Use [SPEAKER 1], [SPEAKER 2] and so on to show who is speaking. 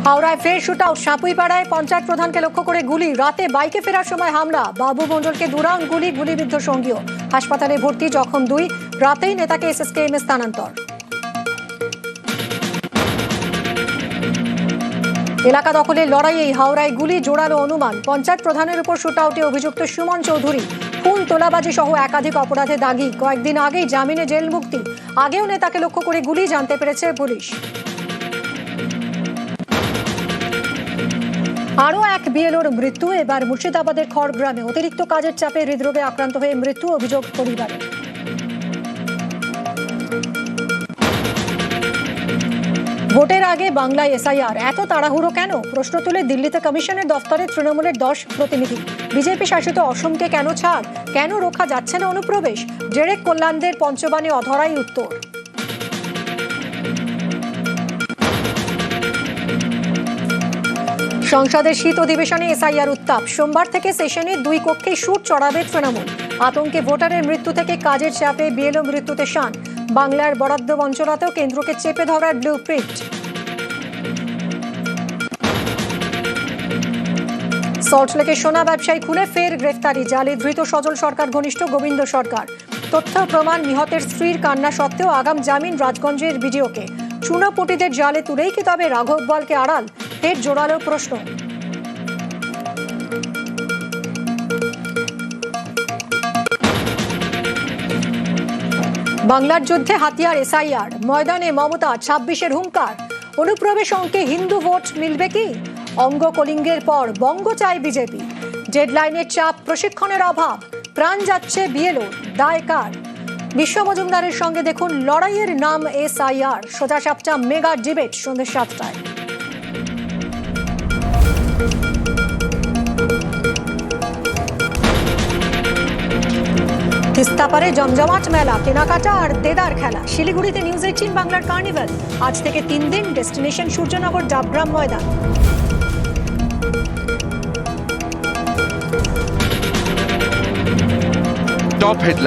[SPEAKER 1] হাওড়ায় ফের শুটআউট, সাপুইপাড়ায় পঞ্চায়েত প্রধানকে লক্ষ্য করে গুলি, রাতে বাইকে ফেরার সময় হামলা, বাবু মণ্ডলকে দুরাউন্ড গুলিবিদ্ধ সঙ্গীও, হাসপাতালে ভর্তি, জখম 2, রাতেই নেতাকে এসএসকেএমে স্থানান্তর। এলাকা দখলের লড়াইয়ে হাওড়ায় গুলি, জোরালো অনুমান, পঞ্চায়েত প্রধানের উপর শুটআউটে অভিযুক্ত সুমন চৌধুরী, খুন, তোলাবাজি সহ একাধিক অপরাধে দাগি, কয়েকদিন আগেই জামিনে জেল মুক্তি, আগেও নেতাকে লক্ষ্য করে গুলি, জানতে পেরেছে পুলিশ। আরও এক বিএলওর মৃত্যু, এবার মুর্শিদাবাদের খড়গ্রামে অতিরিক্ত কাজের চাপে হৃদরোগে আক্রান্ত হয়ে মৃত্যু, অভিযোগ পরিবারের। ভোটের আগে বাংলায় এসআইআর, এত তাড়াহুড়ো কেন? প্রশ্ন তুলে দিল্লিতে কমিশনের দফতরে তৃণমূলের 10 প্রতিনিধি। বিজেপি শাসিত অসমকে কেন ছাড়? কেন রোখা যাচ্ছে না অনুপ্রবেশ? ডেরেক কল্যাণদের পঞ্চবাণী অধরাই উত্তর। সংসদের শীত অধিবেশনে এসআইআর উত্তাপ, সোমবার থেকে সেশনে 2 কক্ষে শুট চড়াবে তৃণমূল। আতঙ্কে ভোটারের মৃত্যু থেকে কাজের চাপে বিএলও মৃত্যুতে শান, বাংলার বরাদ্দ বঞ্চনাতেও কেন্দ্রকে চেপে ধরার ব্লু প্রিন্ট। সল্টলেকে সোনা ব্যবসায়ী খুলে ফের গ্রেফতারি, জালে ধৃত সজল সরকার ঘনিষ্ঠ গোবিন্দ সরকার। তথ্য প্রমাণ, নিহতের স্ত্রীর কান্না সত্ত্বেও আগাম জামিন রাজগঞ্জের বিডিওকে। চুনাপটিদের জালে তুলেই কি তবে রাঘব বলকে আড়াল? ফের জোরালো প্রশ্ন। বাংলার যুদ্ধে হাতিয়ার এসআইআর, ময়দানে মমতা, 26-এর হুঙ্কার। অনুপ্রবেশ অঙ্কে হিন্দু ভোট মিলবে কি? অঙ্গ কলিঙ্গের পর বঙ্গ চায় বিজেপি। ডেডলাইনের চাপ, প্রশিক্ষণের অভাব, প্রাণ যাচ্ছে বিএলও, দায় কার? বিশ্ব মজুমদারের সঙ্গে দেখুন লড়াইয়ের নাম এসআইআর, সোজা সাপটা মেগা ডিবেট, সন্ধ্যে 7টায়। তিস্তাপারে জমজমাট মেলা, কেনাকাটা আর দেদার খেলা। শিলিগুড়িতে নিউজ 18 বাংলার কার্নিভাল, আজ থেকে 3 দিন, ডেস্টিনেশন সূর্যনগর ডাবগ্রাম ময়দান।
[SPEAKER 2] Top headline.